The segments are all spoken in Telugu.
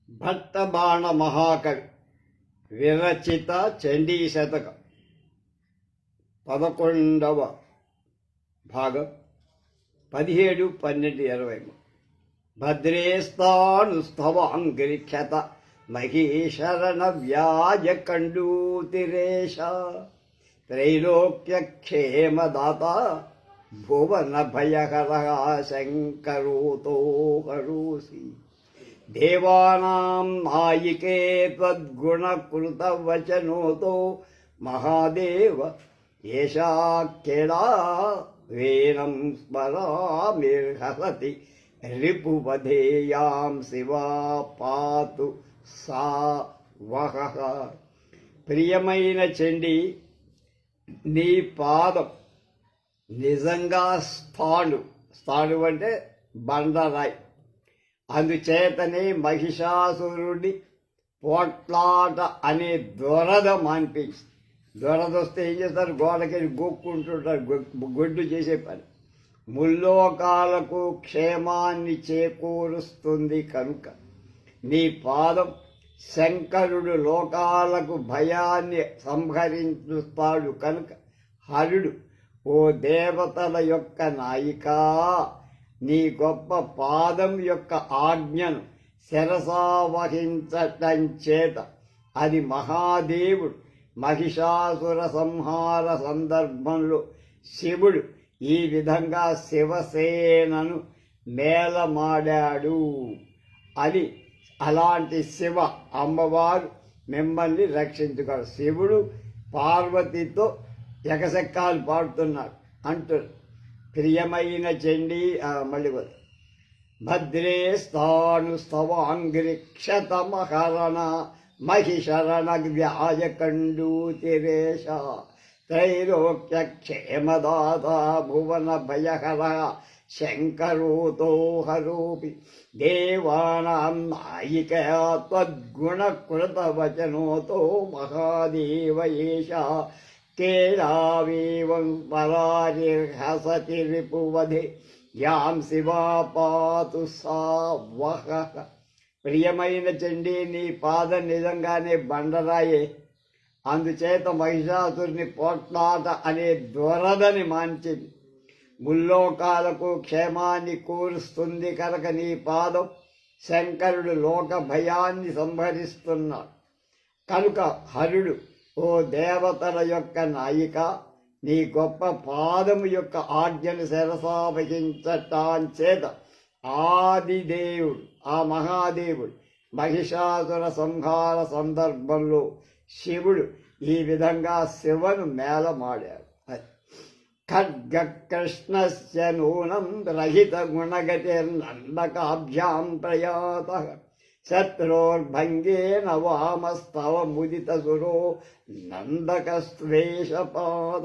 భట్టబాణ మహాకవి విరచిత చండీ శతకం 11వ భాగం 17-12-20 భద్రేస్తానుస్తవాంగిరిక్షత మహీశరణ వ్యాజ కండూతిరేష త్రైలోక్యక్షేమదాత భువన భయహర శంకరోతో హరోసి దేవానాం నాయికే త్వద్గుణకృతవచనోతో మహాదేవ ఏషాఖ్యేడా వేనం స్మరామిర్హసతి రిపువధేయాం శివా పాతు సా వహః. ప్రియమైన చండి, నీ పాదం నిజంగా స్థాడు అంటే బండరాయి. అందుచేతనే మహిషాసురుడి పోట్లాట అనే దొరద మాన్పించి, దొరద వస్తే ఏం చేస్తారు, గోడకి గోక్కుంటుంటారు, గొడ్డు చేసే పని. ముల్లోకాలకు క్షేమాన్ని చేకూరుస్తుంది కనుక నీ పాదం శంకరుడు లోకాలకు భయాన్ని సంహరించుతాడు కనుక హరుడు, ఓ దేవతల యొక్క నాయికా, నీ గొప్ప పాదం యొక్క ఆజ్ఞను శిరసావహించటం చేత అది మహాదేవుడు మహిషాసుర సంహార సందర్భంలో శివుడు ఈ విధంగా శివసేనను మేళమాడాడు అని. అలాంటి శివ అమ్మవారు మిమ్మల్ని రక్షించుకోరు. శివుడు పార్వతితో ఎకసెక్కాలు పాడుతున్నాడు అంటారు. ప్రియమైన చండీ, మళ్ళీ భద్రే స్థానుస్తవాంగిరిక్షతమహరణ మహిషరణ వ్యాజ కండూతిరేష త్రైలోక్య క్షేమదాత భువన భయహర శంకరోతో హరోపి దేవానాం నాయిక త్వద్గుణకృతవచనోతో మహాదేవ ఏష కేరావేవం పరారిర్హసతి రిపువధే యాం శివా పాతు సా వహః. ప్రియమైన చండీ, నీ పాదం నిజంగానే బండరాయే. అందుచేత మహిషాసురుని పోట్లాట అనే దొరదని మాంచింది. ముల్లోకాలకు క్షేమాన్ని కూరుస్తుంది కనుక నీ పాదం శంకరుడు లోక భయాన్ని సంహరిస్తున్నాడు కనుక హరుడు, ఓ దేవతల యొక్క నాయిక, నీ గొప్ప పాదము యొక్క ఆజ్ఞను శిరసావహించటం చేత ఆదిదేవుడు, ఆ మహాదేవుడు మహిషాసుర సంహార సందర్భంలో శివుడు ఈ విధంగా శివను మేళమాడాడు. ఖడ్గ కృష్ణస్య నూనం రహిత గుణగతిర్నందకాభ్యాం ప్రయాత శత్రోర్భంగేన వామస్తవ ముదితసురో నందకస్వేషపాద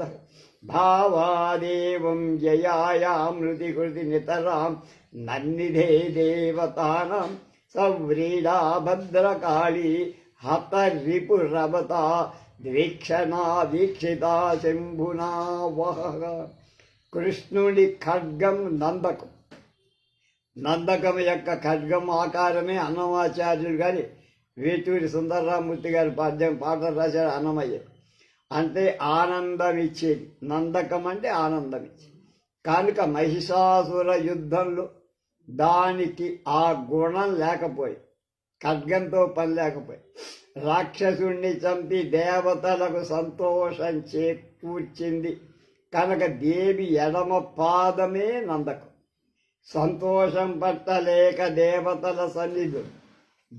భావాదేవం జయాయామృతికృతి నితరాం నన్నిధే దేవతానాం సవ్రీడా భద్రకాళీ హత రిపురవత ద్వీక్షణా వీక్షితా శంభునా వహః. కృష్ణుడి ఖడ్గం నందకం. నందకం యొక్క ఖడ్గం ఆకారమే అన్నమాచార్యుడు గారి వేటూరి సుందరరామూర్తి గారి పాట రాశారు. అన్నమయ్య అంటే ఆనందం ఇచ్చేది, నందకం అంటే ఆనందం ఇచ్చేది కనుక మహిషాసుర యుద్ధంలో దానికి ఆ గుణం లేకపోయి, ఖడ్గంతో పని లేకపోయి రాక్షసుణ్ణి చంపి దేవతలకు సంతోషం చేకూర్చింది కనుక దేవి ఎడమ పాదమే నందకం. సంతోషం పట్టలేక దేవతల సన్నిధి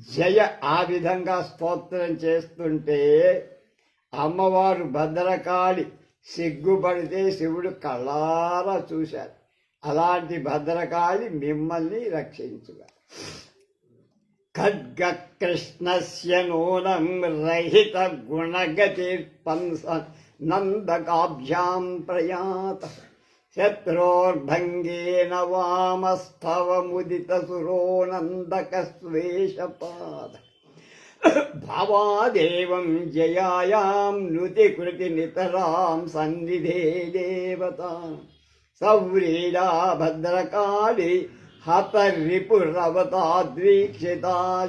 జయ ఆ విధంగా స్తోత్రం చేస్తుంటే అమ్మవారు భద్రకాళి సిగ్గుపడితే శివుడు కళ్ళారా చూశారు. అలాంటి భద్రకాళి మిమ్మల్ని రక్షించుగా. ఖడ్గ కృష్ణస్య నూనం రహిత గుణగతిర్పంస నందకాభ్యాం ప్రయాత శత్రోర్భంగేన వామస్తవ ముదితసురో నందకస్వేషపాద భావాదేవం జయాయాం నుతికృతి నితరాం సన్నిధే దేవతా సవ్రీడా భద్రకాళి హత రిపురవతాద్వీక్షిత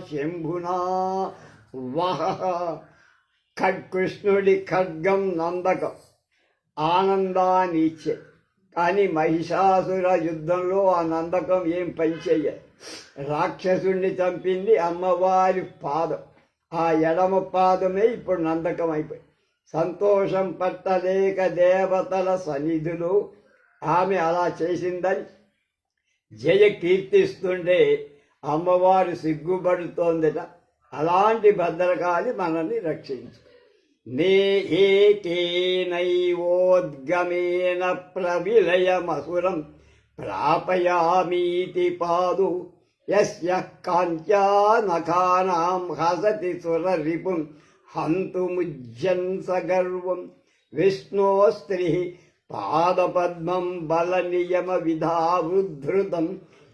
శంభునా వహ. కృష్ణుడి ఖడ్గం నందకం ఆనందాన్ని ఇచ్చే, కానీ మహిషాసుర యుద్ధంలో ఆ నందకం ఏం పనిచేయదు. రాక్షసుణ్ణి చంపింది అమ్మవారి పాదం, ఆ ఎడమ పాదమే ఇప్పుడు నందకం అయిపోయి. సంతోషం పట్టలేక దేవతల సన్నిధిలో ఆమె అలా చేసిందని జయ కీర్తిస్తుండే అమ్మవారు సిగ్గుపడుతోందట. అలాంటి భద్రకాళి మనల్ని రక్షించు. నే ఏకేనైవోద్గమేన ప్రవిలయమసురం ప్రాపయామీతి పాదు యస్య కాంత్యానఖానాం హసతి సురరిపుం హంతుముజ్జన్ సగర్వం. విష్ణోస్త్రీ పాదపద్మం బలనియమ విధావృద్ధృతం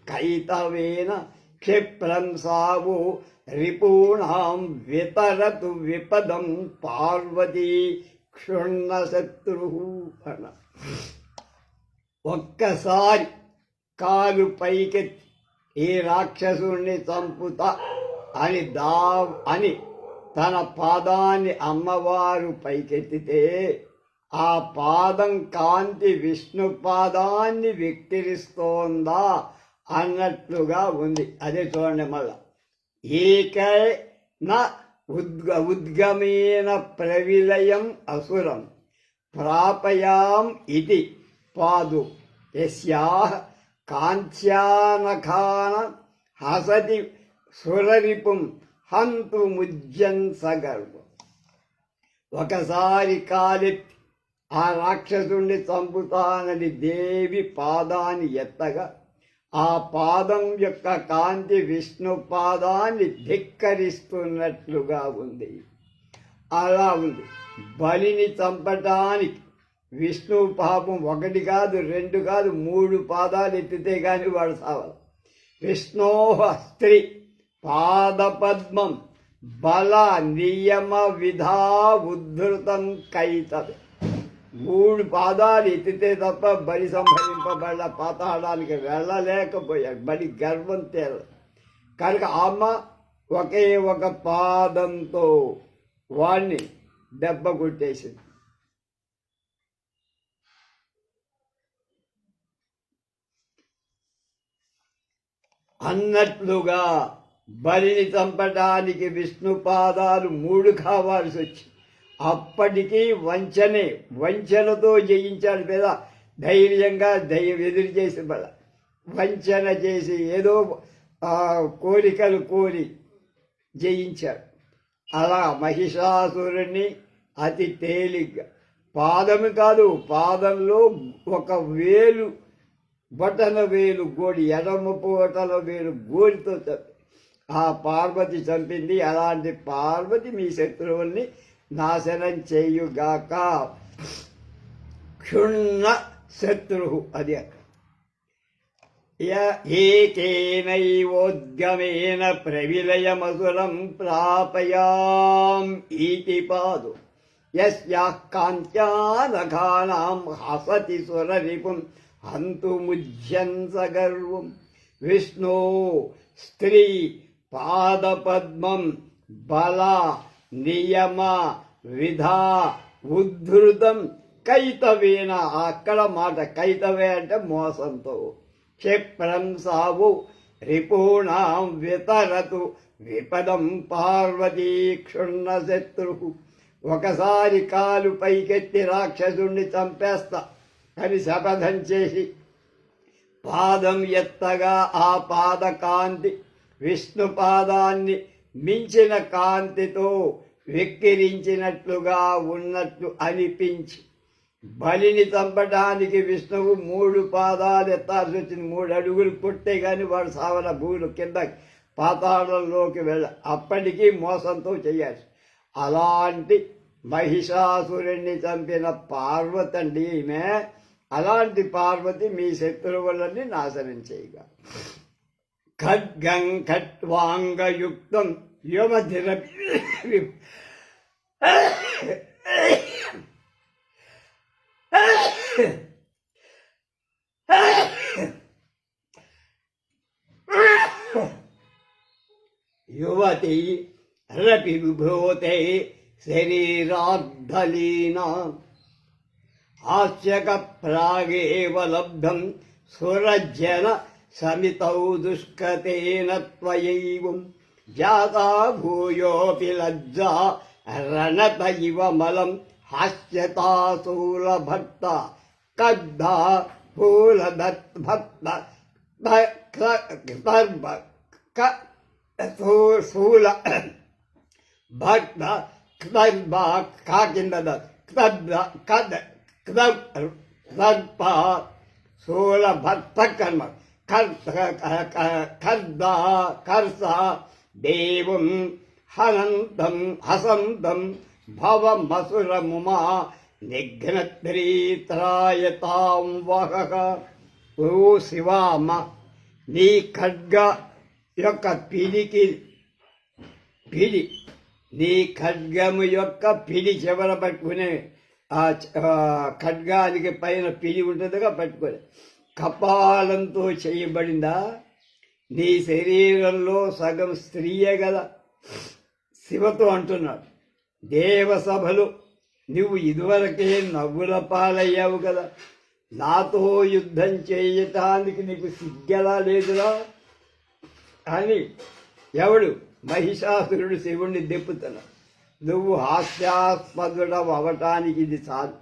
కైతవేన క్షిప్రం సావో రిపూణాం వితరతు విపదం పార్వతీ క్షుణ్ణశత్రు అన. ఒక్కసారి కాలు పైకెత్తి ఈ రాక్షసుణ్ణి చంపుతా అని తన పాదాన్ని అమ్మవారు పైకెత్తితే ఆ పాదం కాంతి విష్ణు పాదాన్ని విక్కిరిస్తోందా అన్నట్లుగా ఉంది. అదే చూడండి మళ్ళా. ఏకైన ఉద్గమేన ప్రవిలయం అసురం ప్రాపయాం ఇది పాదు యస్యాః కాంత్యానఖాన హసతి సురరిపుం హంతుముజ్జన్ సగర్వం. ఒకసారి కాలెత్తి ఆ రాక్షసుణ్ణి చంపుతానని దేవి పాదాన్ని ఎత్తగా ఆ పాదం యొక్క కాంతి విష్ణు పాదాన్ని ధిక్కరిస్తున్నట్లుగా ఉంది. అలా ఉంది. బలిని చంపటానికి విష్ణు పాపం ఒకటి కాదు, రెండు కాదు, 3 పాదాలు ఎత్తితే కానీ వాడు సావాలి. విష్ణోహ స్త్రీ పాదపద్మం బల నియమ విధా ఉద్ధృతం కైతవే. 3 పాదాలు ఎత్తితే తప్ప బలి సంహరింపబడ పాతాళానికి వెళ్ళలేకపోయాడు. బలి గర్వం తేల కనుక అమ్మ ఒకే ఒక పాదంతో వాణ్ణి దెబ్బ కొట్టేసింది. అన్నట్లుగా బలిని చంపడానికి విష్ణు పాదాలు 3 కావాల్సి వచ్చి అప్పటికీ వంచనతో జయించాడు కదా. ధైర్యంగా ఎదురు చేసి వంచన చేసి ఏదో కోరికలు కోరి జయించాడు. అలా మహిషాసురుణ్ణి అతి తేలిగ్గా పాదము కాదు, పాదంలో ఒక వేలు బొటన వేలు గోడి, ఎడమ బొటన వేలు గోడితో ఆ పార్వతి చంపింది. అలాంటి పార్వతి మీ శత్రువుల్ని నాశనం చేయుగాక. క్షుణ్ణ శత్రు అది అక్కడ. ఏకేనైవోద్గమేన ప్రవిలయమసురం ప్రాపయాం ఈతి పాదు యస్యాః కాంత్యానఖానాం హసతి సురరిపుం హంతుముజ్జన్ సగర్వం. విష్ణో స్త్రీ పాదపద్మం బల నియమ విధా ఉద్ధృతం కైతవేన. అక్కడ మాట కైతవే అంటే మోసంతో. క్షిప్రం సావు రిపూణాం వితరతు విపదం పార్వతీ క్షుణ్ణ శత్రు. ఒకసారి కాలు పైకెత్తి రాక్షసుణ్ణి చంపేస్తా అని శపథం చేసి పాదం ఎత్తగా ఆ పాద కాంతి విష్ణు పాదాన్ని మించిన కాంతితో వెక్కిరించినట్లుగా ఉన్నట్లు అనిపించి బలిని చంపడానికి విష్ణువు 3 పాదాలు ఎత్తాల్సి వచ్చింది. 3 అడుగులు కొట్టే కానీ వాడు సావన భూములు కింద పాతాళంలోకి అప్పటికీ మోసంతో చేయాలి. అలాంటి మహిషాసురుణ్ణి చంపిన పార్వతి అండి ఈమె. అలాంటి పార్వతి మీ శత్రువులని నాశనం చేయగా. ఖడ్గం ఖట్వాంగయుక్తం యువధిర యువతి రపి విభూతే శరీరార్ధలీనా హాస్యక ప్రాగేవ లబ్ధం సురజన సమితౌ దుష్కతేన త్వయైవం జాతా భూయోపి లజ్జా రణత ఇవ మలం హాస్యతాశూలభక్త కద్దా పూలదత్భక్త శూల భక్త కాకింద కదర్ప శూల భక్త కర్మ కర్దా కర్స దేవం హనంతం హసంతం భవమసురముమా నిఘ్నత్రీత్రాయతాం వహః. ఓ శివామ, నీ ఖడ్గ యొక్క పిడి నీ ఖడ్గము యొక్క పిడి చివర పట్టుకునే ఆ ఖడ్గానికి పైన పిడి ఉంటుందిగా పట్టుకొని కపాలంతో చేయబడిందా. నీ శరీరంలో సగం స్త్రీయే కదా. శివతో అంటున్నాడు, దేవసభలు నువ్వు ఇదివరకే నవ్వుల పాలయ్యావు కదా, నాతో యుద్ధం చేయటానికి నీకు సిగ్గెలా లేదురా అని ఎవడు మహిషాసురుడు శివుణ్ణి దెప్పుతున్నాడు. నువ్వు హాస్యాస్పదుడవు అవటానికి ఇది చాలు.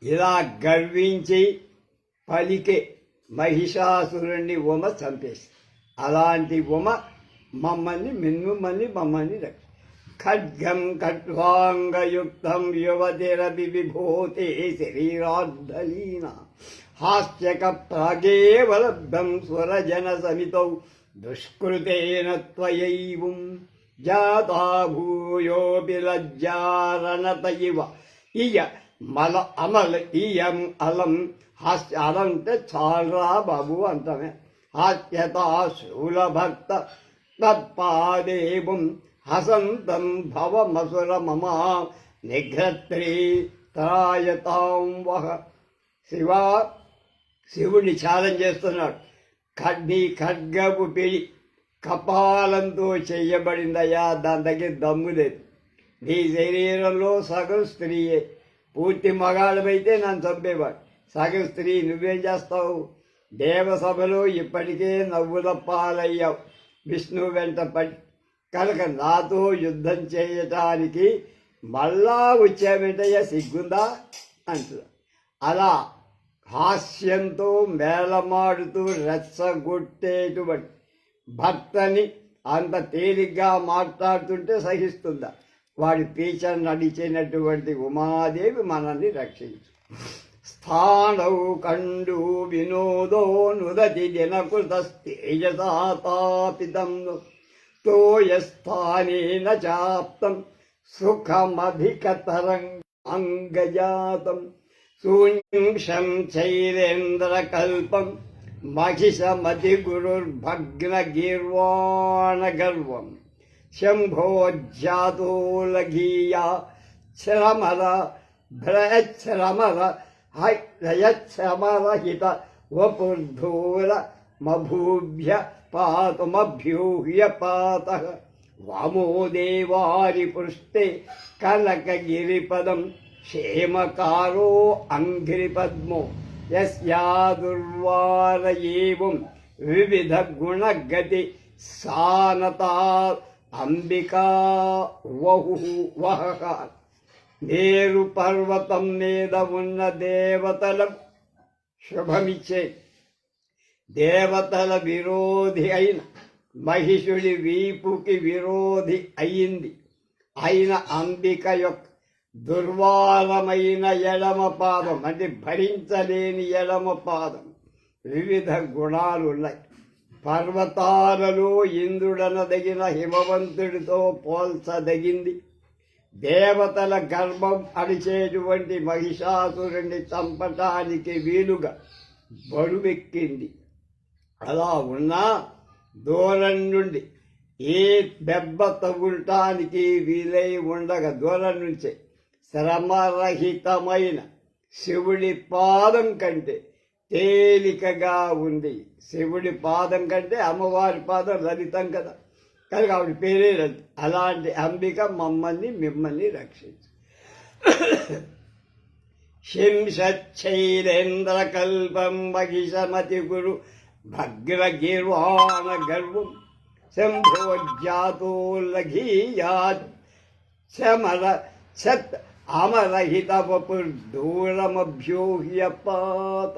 ఇలా గర్వించి పలికే మహిషాసురుణ్ణి ఉమ చంపేసి, అలాంటి ఉమ మమ్మల్ని రక్ష. ఖడ్గం ఖడ్వాంగయుక్తం యువతిరపి విభూతే శరీరార్ధలీన హాస్యక ప్రాగేవలబ్ధం స్వరజన సమితౌ దుష్కృతేన త్వయైవం జాతా భూయోపి లజ్జారణత ఇవ ఇయ మల అమల ఇయం అలం హాస్య అలం అంటే చాలరా బాబు అంతమే. హాస్యతా శూలభక్త తత్పాదేవం హసంతం భవమసుర మమ నిఘ్రత్రీ త్రాయతాం వహ. శివుడిని ఛాలెంజ్ చేస్తున్నాడు. నీ ఖడ్గపు పిడి కపాలంతో చెయ్యబడిందయ్యా, దాని దగ్గర దమ్ము లేదు. నీ శరీరంలో సగం స్త్రీయే. పూర్తి మగాళ్ళమైతే నన్ను చంపేవాడు, సగం స్త్రీ. నువ్వేం చేస్తావు? దేవసభలో ఇప్పటికే నవ్వుల పాలయ్యావు విష్ణువు వెంట పడి. కనుక నాతో యుద్ధం చేయటానికి మళ్ళా వచ్చావేంటయ్యా, సిగ్గుందా అంటున్నా. అలా హాస్యంతో మేళమాడుతూ రెచ్చగొట్టేటువంటి భర్తని అంత తేలిగ్గా మాట్లాడుతుంటే సహిస్తుందా? వాడి పీచను నడిచినటువంటి ఉమాదేవి మనల్ని రక్షించు. స్థానౌ కండు వినోదో నుదతి దినకృతస్తేజసాతాపితం తోయస్థానేన చాప్తం సుఖమధికతరంగజాతం శూన్యం చైరేంద్రకల్పం మహిషమధిగురుర్భగ్నగీర్వాణగర్వం శంభోజ్జాతోలఘీయా శ్రమర భ్రయశ్రమర హయశ్రమరహిత వపుర్ధూల మభూభ్య పాతుమభ్యూహ్య పాత వామో దేవారి పృష్ఠే కనకగిరిపదం క్షేమకారో అంఘ్రిపద్మో యస్యాదుర్వార ఏవం వివిధ గుణగతి సానతా అంబికా వహ. మేరు పర్వతం మీద ఉన్న దేవతలకు శుభమిచ్చే, దేవతల విరోధి అయిన మహిషుడి వీపుకి విరోధి అయిన అంబిక యొక్క దుర్వారమైన ఎడమ పాదం, అంటే భరించలేని ఎడమ పాదం, వివిధ గుణాలున్నాయి. పర్వతాలలో ఇంద్రుడనదగిన హిమవంతుడితో పోల్చదగింది. దేవతల గర్భం అడిచేటువంటి మహిషాసురుణ్ణి చంపటానికి వీలుగా బరువెక్కింది. అలా ఉన్నా దూరం నుండి ఏ దెబ్బ తగులటానికి వీలై ఉండగా దూరం నుంచే శ్రమరహితమైన శివుడి పాదం కంటే తేలికగా ఉంది. శివుడి పాదం కంటే అమ్మవారి పాదం లలితం కదా. కనుక ఆవిడ పేరే రతి. అలాంటి అంబిక మమ్మల్ని మిమ్మల్ని రక్షించు. శింషైరేంద్రకల్పం మహిషమతి గురు భగ్రగిర్వాణ గర్వం శంభోజ్జాతోల్లఘీయాత్ శమర సత్ అమరహిత వపుర్దూరమభ్యూహ్యపాత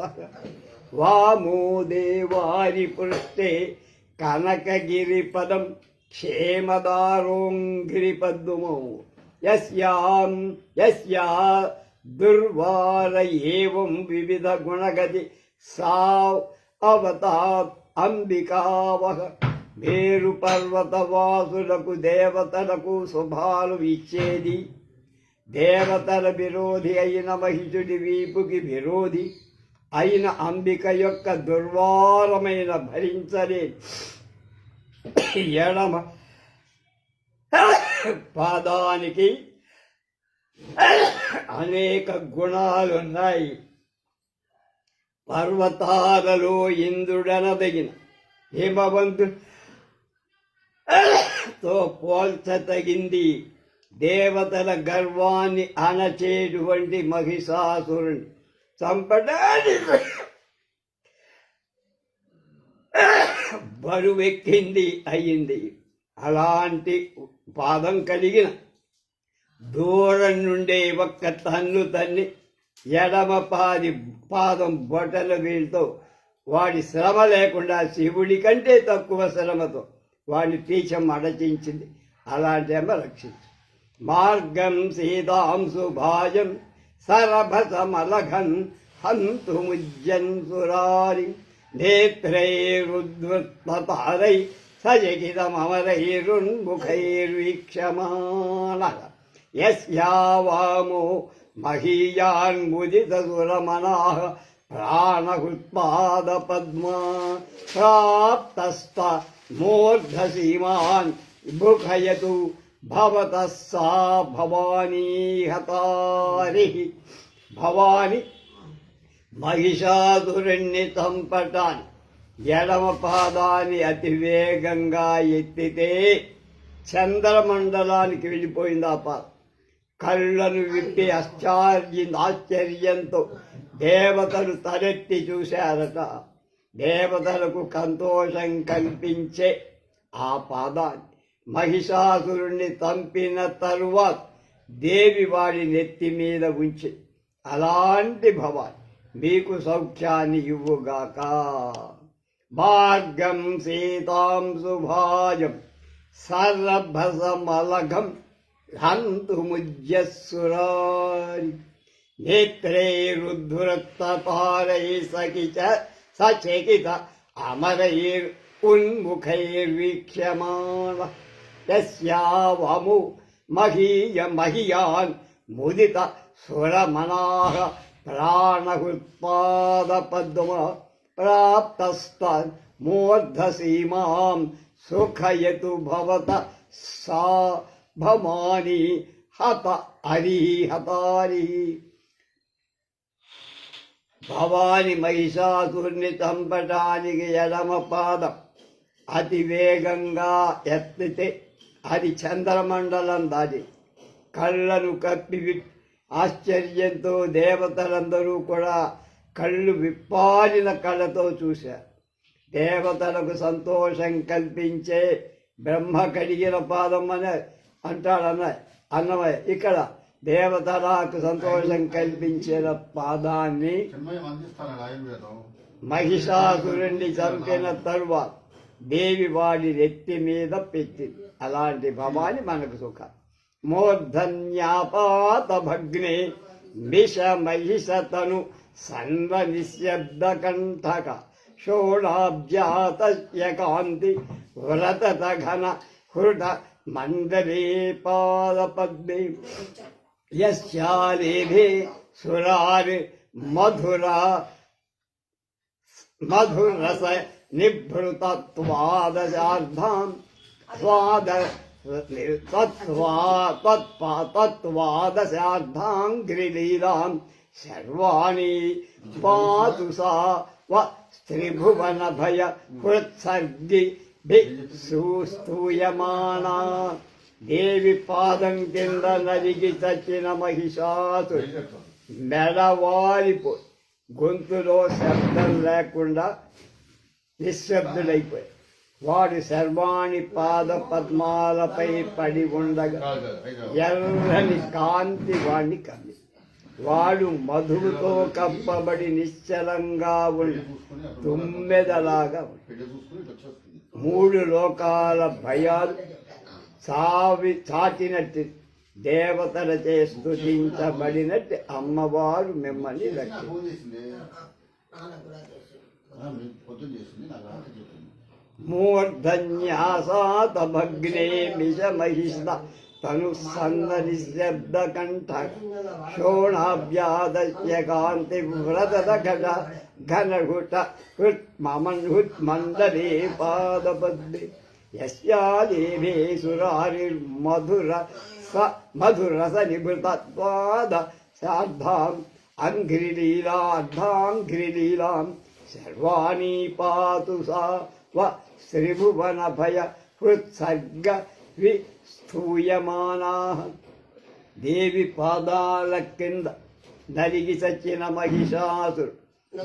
వామో దేవారి పృష్ఠే కనకగిరిపదం క్షేమదారోంగిరిపద్మో యస్యా దుర్వార ఏవం వివిధ గుణగతి సా అవతాత్ అంబికావహ. మేరు పర్వతవాసులకు దేవతలకు శుభాలు ఇచ్చేది, దేవతల విరోధి అయిన మహిషుడి వీపుకి విరోధి అయిన అంబిక యొక్క దుర్వారమైన భరించలే ఎడమ పాదానికి అనేక గుణాలున్నాయి. పర్వతాలలో ఇంద్రుడనదగిన హిమవంతుతో పోల్చతగింది. దేవతల గర్వాన్ని అణచేటువంటి మహిషాసురుని చంపడానికి బరువెక్కింది అయింది. అలాంటి పాదం కలిగిన దూరం నుండే ఒక్క తన్ను తన్ని ఎడమ పాదం బొటల వీళ్ళతో వాడి శ్రమ లేకుండా శివుడి కంటే తక్కువ శ్రమతో వాడిని పీచం అడచించింది. అలాంటి అమ్మ రక్షించు. మార్గం సీతాం సుభాజం సరభసమలఘన్ హంతుముజ్జన్ సురారి నేత్రైరుద్వృత్తారై సజగితమరైరున్ముఖైర్వీక్షమాణ యస్యా వామో మహీయాన్ముదితసురమనాః ప్రాణహృత్పాదపద్మా ప్రాప్తస్థ మూర్ధసీమాన్ ముఖయతు భవతః సా భవానీ హతారి. భవాని మహిషాసురుణ్ణి చంపటాన్ని ఎడమ పాదాన్ని అతివేగంగా ఎత్తితే చంద్రమండలానికి వెళ్ళిపోయింది. ఆ పాదం కళ్ళను విప్పి ఆశ్చర్యంతో దేవతలు తలెత్తి చూశారట. దేవతలకు సంతోషం కల్పించే ఆ పాదాన్ని మహిషాసురుణ్ణి చంపిన తరువాత దేవి వాడి నెత్తి మీద ఉంచి, అలాంటి భవాని మీకు సౌఖ్యాన్ని ఇవ్వుగాక. మార్గం సీతాం సుభాజం సరభసమలఘం హంతుముజ్జస్సురారి నేత్రైరుద్ధృత్తపారై సచకిత అమరైర్ ఉన్ముఖైర్వీక్ష్యమాణ యస్యా వము మహీయాన్ ముదిత సురమనాః ప్రాణహృత్పాదపద్మ ప్రాప్తస్తాన్ మూర్ధసీమాం సుఖయతు భవత సా భవాని హత హతారి. భవాని మహిషాసురుని చంపటానికి ఎడమ పాదం అతి వేగంగా ఎత్తితే అది చంద్రమండలం దాటి కళ్ళను కప్పి ఆశ్చర్యంతో దేవతలందరూ కూడా కళ్ళు విప్పారిన కళ్ళతో చూశారు. దేవతలకు సంతోషం కల్పించే బ్రహ్మ కడిగిన పాదం అని అన్నమయ్య. ఇక్కడ దేవతలకు సంతోషం కల్పించిన పాదాన్ని మహిషాసురుణ్ణి చంపిన తరువాత దేవి వాడి నెత్తి మీద పెట్టింది. అలాంటి భవాని మనకు సుఖం. మూర్ధన్యాపాత భగ్నే మిష మహిషతను సన్వ నిశ్శబ్ద కంఠక షోడాబ్జాతస్య కాంతి వ్రతత ఘన హృద మండలే పాదపద్మే యస్యాలేభే సురారి మధురస నిభృతత్వాదశార్ధాం తత్వాదశార్ధాంగ్రిలీలాం సర్వాణి పాతు సా త్రిభువన భయ హృత్సర్గి స్తూయమానా దేవి పాదం కింద నలిగి చచ్చిన మహిషాసురుడు మెడవాలిపోయి గొంతులో శబ్దం లేకుండా నిశ్శబ్దుడైపోయి వాడు శర్వాణి పాద పద్మాలపై పడి ఉండగా ఎర్రని కాంతి వాణ్ణి కమ్మి వాడు మధువుతో కప్పబడి నిశ్చలంగా ఉండి తుమ్మెదలాగా మూడు లోకాల భయాలు చాటినట్టు దేవతలచే స్తుతించబడినట్టు అమ్మవారు మిమ్మల్ని రక్షించారు. మూర్ధన్యాసాతభగ్నే మిషమహిష్ట తను సంద నిశ్శబ్ద కంఠ శోణాభ్యాదస్య కాంతి వ్రతద ఘట ఘనఘుట హృత్మమన్హుత్ మండలే పాదపద్మే యస్యా దేవే సురారిర్మధుర మధురస నిభృతత్వాద సార్ధాం అంఘ్రిలీలాం సర్వాణి పాతు సా శ్రీభువన భయ హృత్సర్గ విస్థూయమానా దేవి పాదాల కింద నలిగి చచ్చిన మహిషాసురు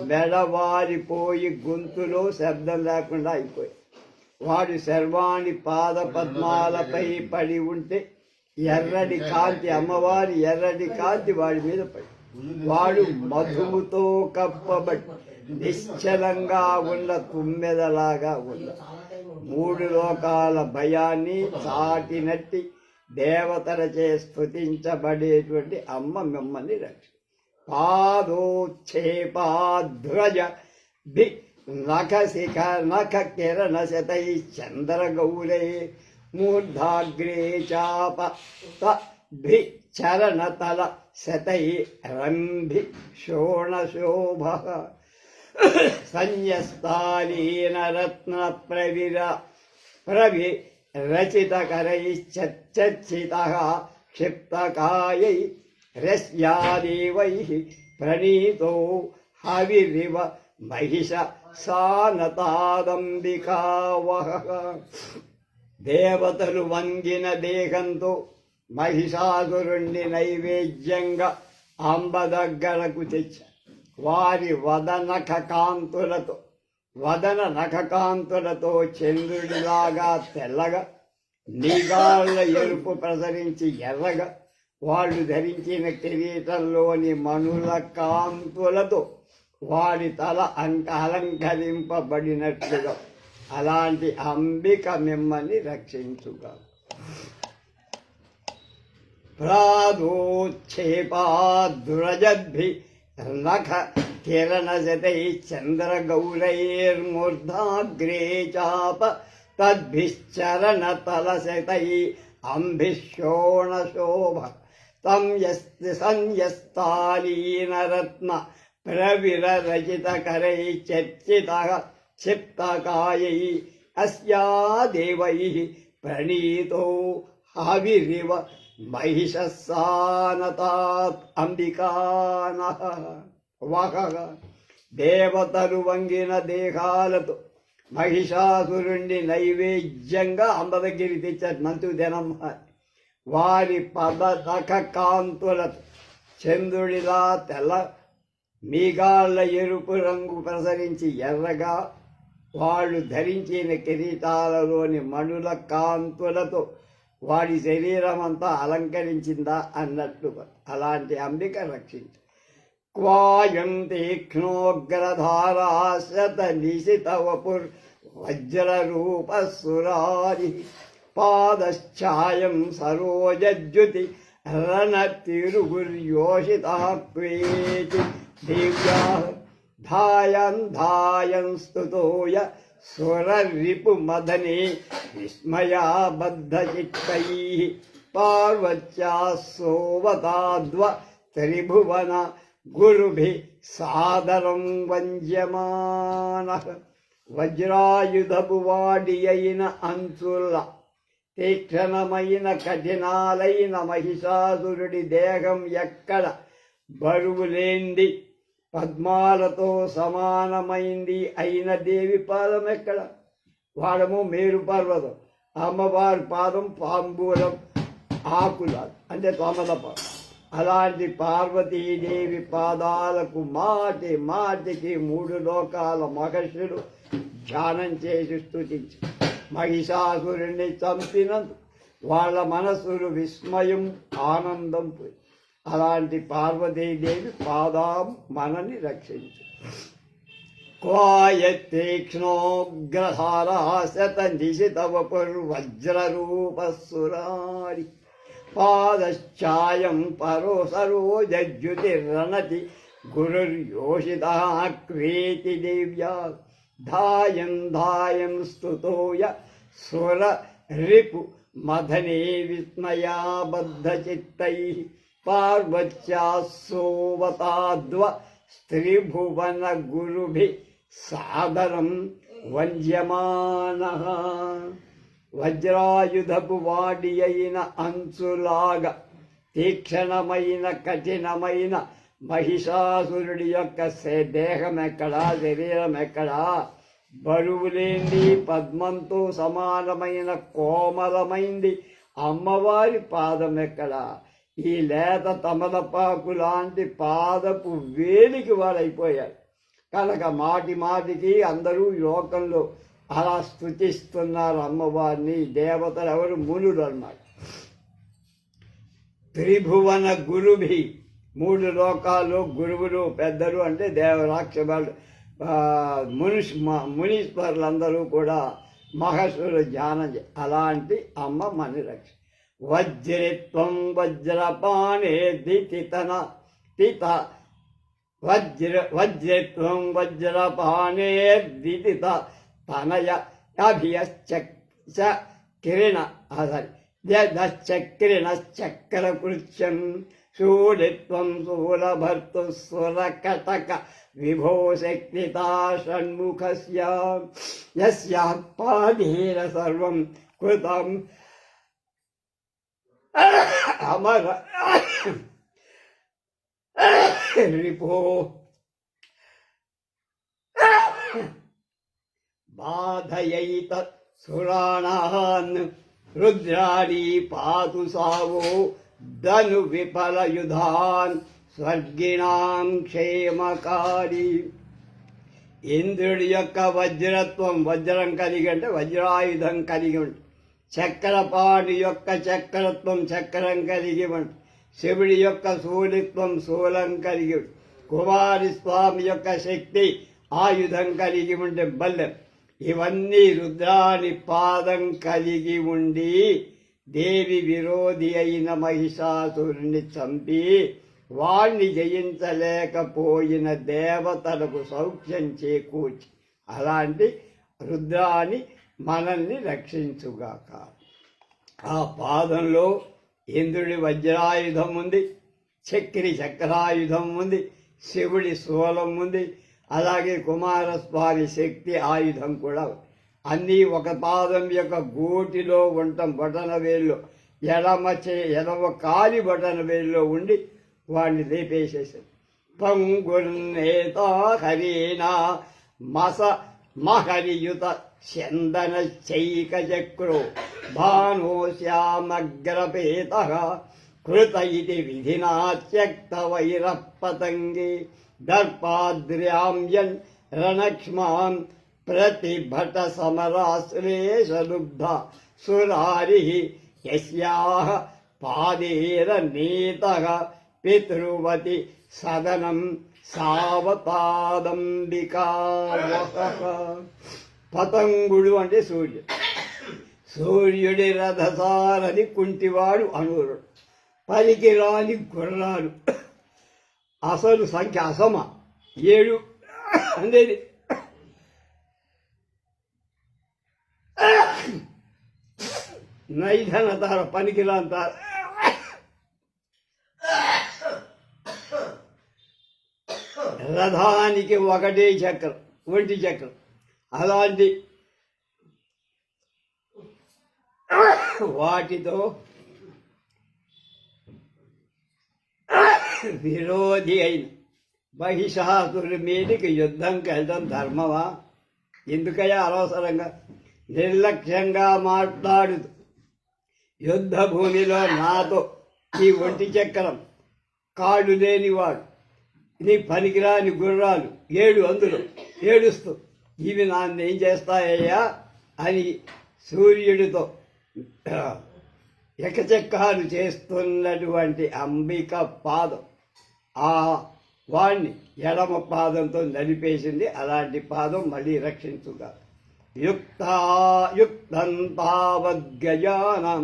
మెడవారిపోయి గొంతులో శబ్దం లేకుండా అయిపోయి వాడు శర్వాణి పాద పద్మాలపై పడి ఉంటే ఎర్రటి కాంతి అమ్మవారి ఎర్రటి కాంతి వాడి మీద పడి వాడు మధువుతో కప్పబడి నిశ్చలంగా ఉన్న తుమ్మెదలాగా ఉన్న మూడు లోకాల భయాన్ని చాటినట్టి దేవతలచే స్తుతించబడేటువంటి అమ్మ మిమ్మల్ని రక్ష పాదోచ్ఛేపాధ్వజ భి నఖశిఖ నఖ కిరణ శతై చంద్రగౌరే మూర్ధాగ్రే చాప భి చరణతల శతై రంభి శోణశోభ సంయస్తాలీన రత్న ప్రవిరచితకరైశ్చితః క్షిప్తకాయై రస్యాదేవైః ప్రణీతో హవిరివ మహిష సానతాదంబికావహ దేవతలు వంగిన దేహంతో మహిషాసురుణ్ణి నైవేద్యంగా అంబ దగ్గరకు తెచ్చారు. వారి వదన నఖకాంతులతో చంద్రుడిలాగా తెల్లగా నీగాళ్ళ ఎరుపు ప్రసరించి ఎర్రగా వాళ్ళు ధరించిన కిరీటంలోని మణుల కాంతులతో వాడి తల అలంకరింపబడినట్లుగా అలాంటి అంబిక మిమ్మల్ని రక్షించుగా. ప్రాదోచ్ఛేపాద్వ్రజద్భి నఖ కిరణశతై చంద్రగౌరైర్మూర్ధాగ్రే చాప తద్భిశ్చరణతలశతై అంభిశోణశోభ సంయస్తాలీనరత్న ప్రవిరచితకరై చర్చితః క్షిప్తకాయై అస్యా దేవైః ప్రణీతో హవిరివ మహిషస్సానతాత్ అంబికానః వహః దేవతలు వంగిన దేహాలతో మహిషాసురుణ్ణి నైవేద్యంగా అంబ దగ్గరికి తెచ్చారు. మంతుదినం వారి పదనఖ కాంతులతో చంద్రుడిలా తెల్ల మీగాళ్ళ ఎరుపు రంగు ప్రసరించి ఎర్రగా వాళ్ళు ధరించిన కిరీటాలలోని మణుల కాంతులతో వాడి శరీరం అంతా అలంకరించిందా అన్నట్లుగా అలాంటి అంబిక రక్షించు. క్వాయం తీక్ష్ణోగ్రధారాశత నిశిత వపుర్ వజ్రరూపసురారి పాదశ్చాయం సరోజద్యుతి రణతిరుగుర్యోషితాక్వేతి దివ్యా ధాయం స్తుతోయ సురరిపు మదనే విస్మయాబద్ధచిత్తైః పార్వత్యా సోవతాద్వ త్రిభువన గురుభిః సాదరం వంజ్యమానః. వజ్రాయుధపు వాడి అయిన అంచుల తీక్షణమైన కఠినాలైన మహిషాసురుడి దేహం ఎక్కడ బరువులేంది పద్మాలతో సమానమైంది అయిన దేవి పాదం ఎక్కడ వాడము మేరు పర్వతం, అమ్మవారి పాదం పాంబూలం ఆకులాలు అంటే తొమలపాకు. అలాంటి పార్వతీదేవి పాదాలకు మాటి మాటికి 3 లోకాల మహర్షులు ధ్యానం చేసి స్తుతించి మహిషాసురుణ్ణి చంపినందుకు వాళ్ళ మనస్సులు విస్మయం ఆనందం పోయి. అలాంటి పార్వతీదేవి పాదం మనని రక్షించు. క్వాయతీక్ష్ణోగ్రహార శతనిశితవపుర్వజ్రరూపసురారి పాదశ్చాయం పరో సరోజద్యుతిర్రణతి గురుర్యోషితాక్వేతి దేవ్యా ధాయం ధాయం స్తుతోయ సుర రిపు మదనే విస్మయాబద్ధచిత్తై పార్వత్యాసోవతాద్వ స్త్రీభువన గురుభి సాదరం వంద్యమానః. వజ్రాయుధపు వాడి అయిన అంచులాగా తీక్షణమైన కఠినమైన మహిషాసురుడి యొక్క దేహం ఎక్కడా, శరీరం ఎక్కడా, బరువులేంది పద్మంతో సమానమైన కోమలమైంది అమ్మవారి పాదం ఎక్కడా. ఈ లేత తమలపాకు లాంటి పాదపు వేలికి వాడైపోయారు కనుక మాటి మాటికి అందరూ లోకంలో అలా స్తుతిస్తున్నారు అమ్మవారిని. దేవతలు ఎవరు? మునులు అన్నమాట. త్రిభువన గురుభి 3 లోకాలు గురువులు పెద్దలు అంటే రాక్షసులు మునీశ్వరులందరూ కూడా మహర్షులు ధ్యానం అలాంటి అమ్మ మన రక్ష. వజ్రిత్వం వజ్రపాణే దితితన తిత వజ్రిత్వం వజ్రపాణే దితిత తనయ అభియశ్చక్రిణ చక్రకృత్యం శూలిత్వం శూలభర్తు సురకటక విభో శక్తితా షణ్ముఖస్య యస్యాః పాదేన సర్వం కృతం అమర రిపో బాధయైత సురాణాన్ రుద్రాణి పాతు సావో ధను విఫలయుధాన్ స్వర్గిణాం క్షేమకారి. ఇంద్రుడి యొక్క వజ్రత్వం వజ్రం కలిగి అంటే వజ్రాయుధం కలిగి ఉంటుంది. చక్రపాణి యొక్క చక్రత్వం చక్రం కలిగి ఉంటుంది. శివుడి యొక్క శూలిత్వం శూలం కలిగి ఉంటుంది. కుమారి స్వామి యొక్క శక్తి ఆయుధం కలిగి ఉండే బల్లెం. ఇవన్నీ రుద్రాని పాదం కలిగి ఉండి దేవి విరోధి అయిన మహిషాసురుణ్ణి చంపి వాణ్ణి జయించలేకపోయిన దేవతలకు సౌఖ్యం చేకూర్చి అలాంటి రుద్రాని మనల్ని రక్షించుగాక. ఆ పాదంలో ఇంద్రుడి వజ్రాయుధం ఉంది, చక్రాయుధం ఉంది, శివుడి శూలం ఉంది, అలాగే కుమారస్వామి శక్తి ఆయుధం కూడా అన్నీ ఒక పాదం యొక్క గూటిలో ఉండటం బొటన వేల్లో ఎడమ కాలి బొటన వేల్లో ఉండి వాడిని లేపేసేసారు. పంగుర్నేత హరీనా మహరియుత చందన చైక చక్రో భానో శ్యామగ్రపేత కృత ఇది విధినా త్యక్త వైర పతంగి దర్పాద్ర్యామ్యన్ రణక్ష్మాన్ ప్రతిభట సమరాశ్లేషలుబ్ధ సురారి యస్యాః పాదేర నీతః పితృవతి సదనం సావతాదంబికా. పతంగుడు అంటే సూర్యుడు. సూర్యుడి రథసారథి కుంటివాడు అనూరుడు. పలికి రాని గుర్రాలు అసలు సంఖ్య అసమ 7 అనేది. నైధనతార పనికిరాంతార రథానికి ఒకటే చక్రం, ఒంటి చక్రం. అలాంటి వాటితో విరోధి అయిన మహిషాసురుడి మీదకి యుద్ధంకి వెళ్ళడం ధర్మమా? ఎందుకయ్యా అనవసరంగా? నిర్లక్ష్యంగా మాట్లాడుతూ యుద్ధ భూమిలో నాతో ఈ ఒంటి చక్రం, కాళ్ళు లేనివాడు, నీ పనికిరాని గుర్రాలు 7 అందులో ఏడుస్తూ ఇవి ఏం చేస్తాయ్యా అని సూర్యుడితో ఎకచక్కాలు చేస్తున్నటువంటి అంబిక పాదం ఆ వాణ్ణి ఎడమ పాదంతో నలిపేసింది. అలాంటి పాదం మళ్ళీ రక్షించుగా. యుక్తం తావద్గజానం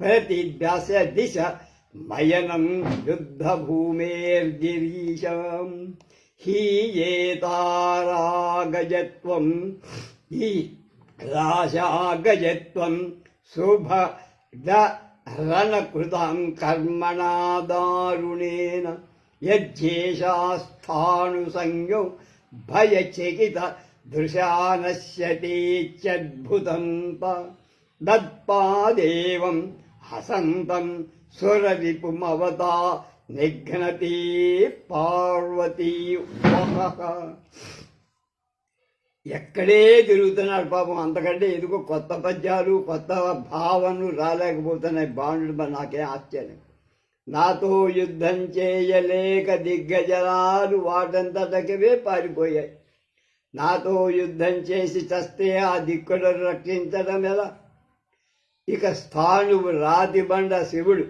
ప్రతిదశ దిశ మయనం యుద్ధభూమేర్గిరీశం హీయేతారాగజత్వం ఈ రాశాగజత్వం శుభ రణకృతం కర్మణా దారుణేన యజ్జేషాస్థాణుసంజ్ఞో భయచకిత దృశానశ్యతేత్యద్భుతం దత్పాదేవం హసంతం సురరిపుమవతా నిఘ్నతి పార్వతీ. ఎక్కడే తిరుగుతున్నాడు పాపం. అంతకంటే ఎందుకో కొత్త పద్యాలు కొత్త భావనలు రాలేకపోతున్నాయి బాణుడు. నాకేం ఆశ్చర్యం. నాతో యుద్ధం చేయలేక దిగ్గజరాలు వాటంతటకవే పారిపోయాయి. నాతో యుద్ధం చేసి చస్తే ఆ దిక్కులను రక్షించడం ఎలా? ఇక స్థాణువు రాతి బండ శివుడు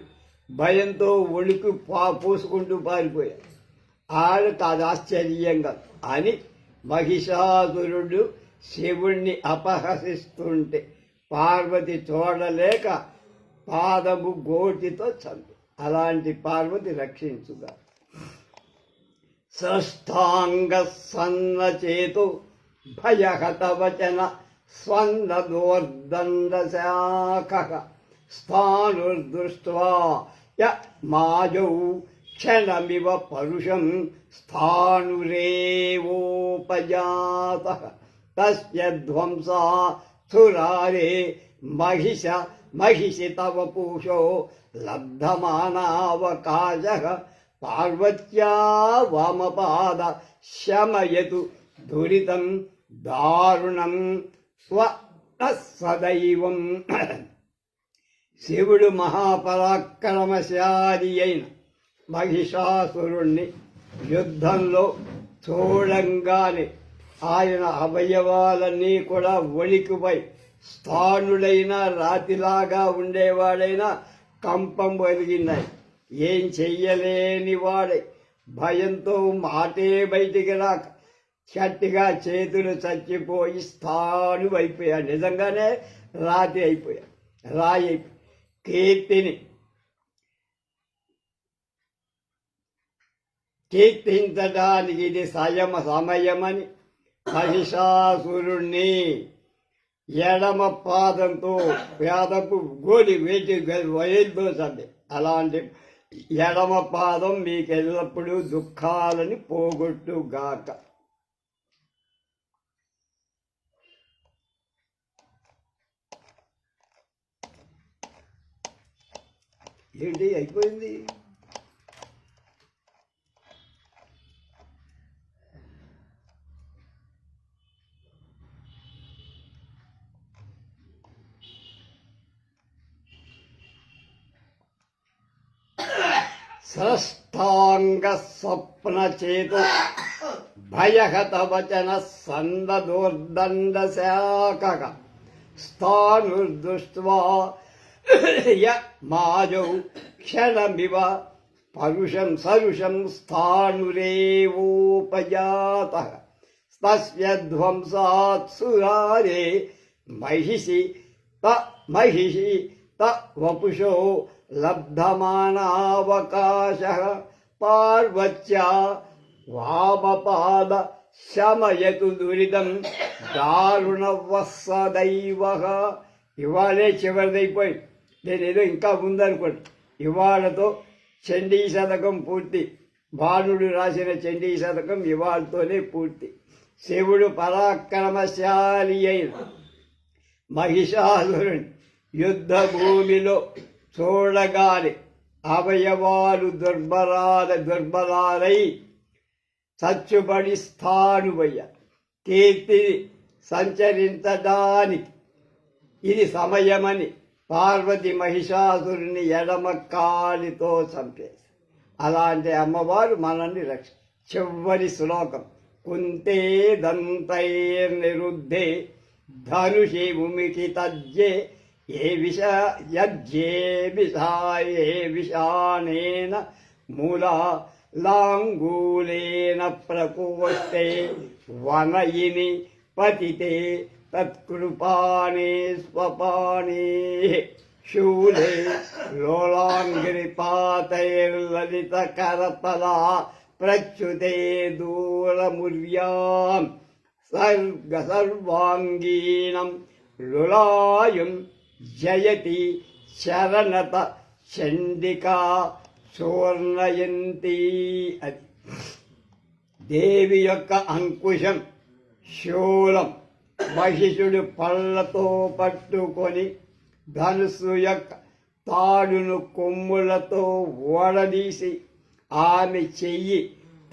భయంతో ఒడుకు పూసుకుంటూ పారిపోయాడు. ఆడకు అది ఆశ్చర్యంగా అని మహిషాసురుడు శివుణ్ణి అపహసిస్తుంటే పార్వతి చూడలేక పాదము గోటితో చంపి. అలాంటి పార్వతి రక్షించుగా. స్రష్టాంగ సన్నచేతు భయహత వచన స్వందోర్దండశాఖ స్థానుర్దృష్ట్వా య మాజౌ క్షణమివ పరుషం స్థాణురేవోపజాతః తస్య ధ్వంసా సురారే మహిషి తవ పూషో లబ్ధమానావకాశః పార్వత్యా వామపాద శమయతు దురితం దారుణం సదైవం. శివుడు మహాపరాక్రమశాలి అయిన మహిషాసురుణ్ణి యుద్ధంలో చూడంగానే ఆయన అవయవాలన్నీ కూడా వణికిపోయి స్థానుడైనా రాతిలాగా ఉండేవాడైనా కంపం కలిగినాయి. ఏం చెయ్యలేని వాడై భయంతో మాటే బయటికి రాక గట్టిగా చేతులు చచ్చిపోయి స్థాను అయిపోయాడు. నిజంగానే రాతి అయిపోయాడు, రాయి అయిపోయాడు. కీర్తించడానికి ఇది సమయమని మహిషాసురుణ్ణి ఎడమ పాదంతో పేదపు గోలి వేటి వయలుతో చంపి. అలాంటి ఎడమ పాదం మీకు ఎల్లప్పుడూ దుఃఖాలని పోగొట్టుగాక. ఏంటి అయిపోయింది? స్రష్టాంగ స్వప్న చేతు భయహత వచన సందోర్దండశాఖ స్థానుర్దృష్ట్వా య మాజౌ క్షణమివ పరుషం సరుషం స్థాణురేవోపజాతః తస్య ధ్వంసాత్ సురారే మహిషి త వపుషో లబ్ధమానావకాశః పార్వత్యా వామపాద శమయతు దురితం దారుణవస్సదైవః. ఇవాళే చివరిదైపోయి. నేనేదో ఇంకా ఉందనుకోండి. ఇవాళతో చండీ శతకం పూర్తి. బాణుడు రాసిన చండీ శతకం ఇవాళతోనే పూర్తి. శివుడు పరాక్రమశాలి అయిన మహిషాసురుని యుద్ధ భూమిలో చూడగానే అవయవాలు దుర్బలాలై చచ్చుబడి స్థానువయ్య. కీర్తిని సంచరించడానికి ఇది సమయమని పార్వతి మహిషాసురుని ఎడమ కాలితో చంపేసి అలాంటి అమ్మవారు మనల్ని చివరి శ్లోకం కుంతే దంతైర్నిరుద్ధే ధనుషి భూమికి తజ్జే ఏ యజ్జే విషాయే విషానేన మూలా లాంగూలేన ప్రకోష్టే వనయిని పతితే తత్కృపాణే స్వపాణే శూలే లోలాంగిరిపాతైర్లలిత కరతలా ప్రచ్యుతే దూరముర్యాం సర్వాంగీనం లులాయుం జయతి శరణత చండికా చూర్ణయంతి. అది దేవి యొక్క అంకుశం శూలం మహిషుడు పళ్ళతో పట్టుకొని ధనుసు యొక్క తాడును కొమ్ములతో ఓడదీసి ఆమె చెయ్యి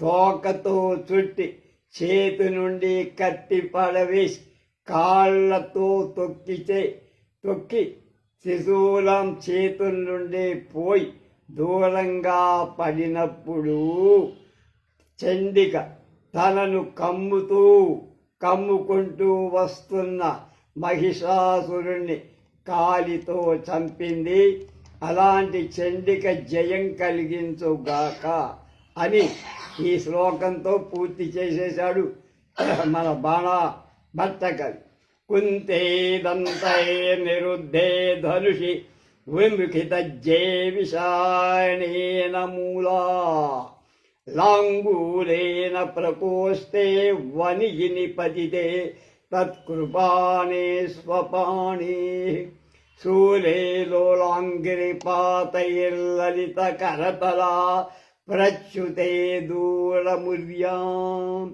తోకతో చుట్టి చేతి నుండి కత్తి పడవేసి కాళ్లతో తొక్కి శిశూలం చేతుల నుండి పోయి దూరంగా పడినప్పుడు చండిక తనను కమ్ముకుంటూ వస్తున్న మహిషాసురుణ్ణి కాలితో చంపింది. అలాంటి చండిక జయం కలిగించుగాక అని ఈ శ్లోకంతో పూర్తి చేసేశాడు మన భట్ట కవి. కుంతే దంతై నిరుద్ధే ధనుషి విముఖితజ్జే విషాణేన మూలా లాంగూలేన ప్రకోష్టే వనియిని పతితే తత్కృపాణే స్వపాణే శూలే లోలాంగిరిపాతైర్లలిత కరతలా ప్రచ్యుతే దూరముర్యాం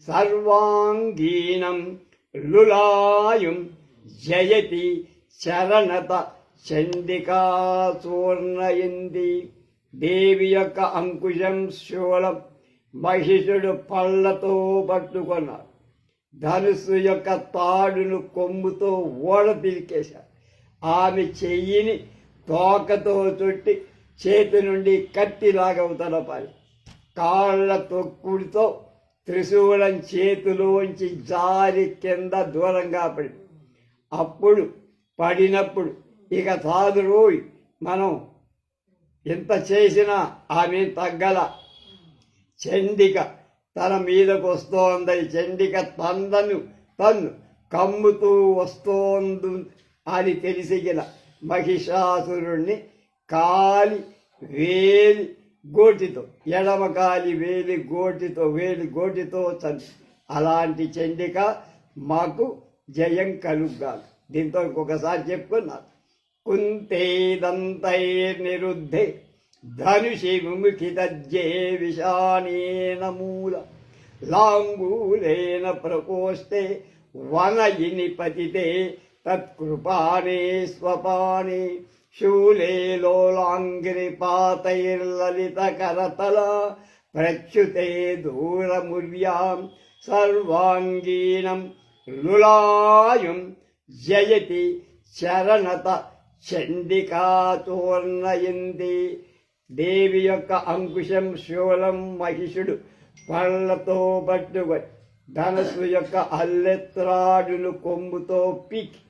సర్వాంగీనం లులాయుం జయతి శరణత చండికా చూర్ణయంతి. దేవి యొక్క అంకుశం శూలం మహిషుడు పళ్ళతో పట్టుకున్నాడు. ధనుసు యొక్క తాడును కొమ్ముతో ఓడ పిలికేశాడు. ఆమె చెయ్యిని తోకతో చుట్టి చేతి నుండి కత్తిలాగవుతల పాలి కాళ్ళ తొక్కుడితో త్రిశూలం చేతిలోంచి జారి కింద దూరంగా పడింది. అప్పుడు పడినప్పుడు ఇక సాధు రోయ్ మనం ఎంత చేసినా ఆమె తగ్గల. చండిక తన మీదకు వస్తోంది. చండిక తన్ను కమ్ముతూ వస్తోంది అని తెలిసిగిన మహిషాసురుణ్ణి కాలి వేలి గోటితో ఎడమ కాలి వేలి గోటితో చంపి అలాంటి చండిక మాకు జయం కలుగ్గాలి. దీంతో ఇంకొకసారి చెప్పుకున్నారు. కుంతే దంతైర్నిరుద్ధే ధనుషి విముఖితజ్జే విషాణేన మూల లాంగూలేన ప్రకోష్టే వనయిని పతితే తత్కృపాణే స్వపాణే శూలే లోలాంగిరిపాతైర్లలిత కరతల ప్రచ్యుతే దూరముర్యాం సర్వాంగీనం లులాయుం జయతి శరణత చండికా చూర్ణయంతి. దేవి యొక్క అంకుశం శూలం మహిషుడు పళ్ళతో పట్టుకొని ధనస్సు యొక్క అల్లెత్రాడును కొమ్ముతో పీకి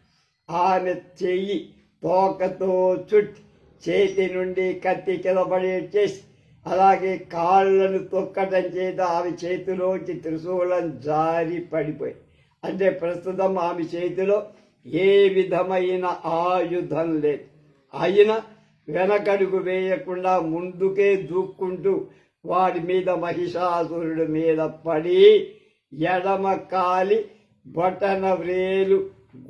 ఆమె చెయ్యి తోకతో చుట్టి చేతి నుండి కత్తి కిందపడేసి అలాగే కాళ్ళను తొక్కడం చేత ఆమె చేతిలోంచి త్రిశూలం జారి పడిపోయి. అంటే ప్రస్తుతం ఆమె చేతిలో ఏ విధమైన ఆయుధం లేదు. అయినా వెనకడుగు వేయకుండా ముందుకే దూక్కుంటూ వాడి మీద మహిషాసురుడి మీద పడి ఎడమ కాలి బటన వ్రేలు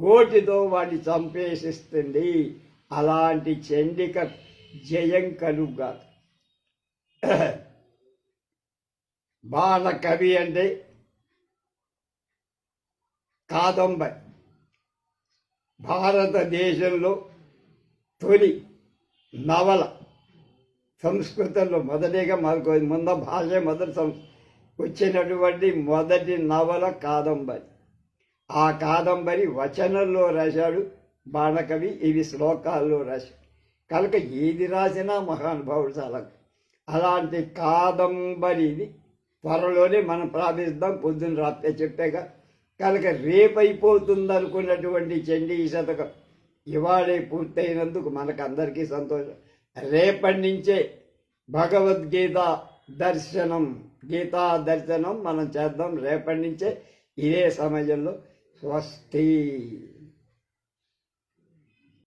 గోటితో వాడిని చంపేసిస్తుంది. అలాంటి చండిక జయం కలుగ్గా. బాల కవి అంటే కాదంబరి భారతదేశంలో తొలి నవల. సంస్కృతంలో మొదటిగా మనకు ముందు భాష వచ్చినటువంటి మొదటి నవల కాదంబరి. ఆ కాదంబరి వచనంలో రాశాడు బాణకవి ఇవి శ్లోకాల్లో రాసి కనుక ఏది రాసినా మహానుభావుడు చాలా. అలాంటి కాదంబరి ఇది త్వరలోనే మనం ప్రార్థిస్తాం. పొద్దున్న రాత్రి చెప్పాక కనుక రేపైపోతుంది అనుకున్నటువంటి చండీ శతకం ఇవాళే పూర్తయినందుకు మనకందరికీ సంతోషం. రేపటి నుంచే భగవద్గీత దర్శనం, గీతా దర్శనం మనం చేద్దాం రేపటి నుంచే ఇదే సమయంలో. స్వస్తి.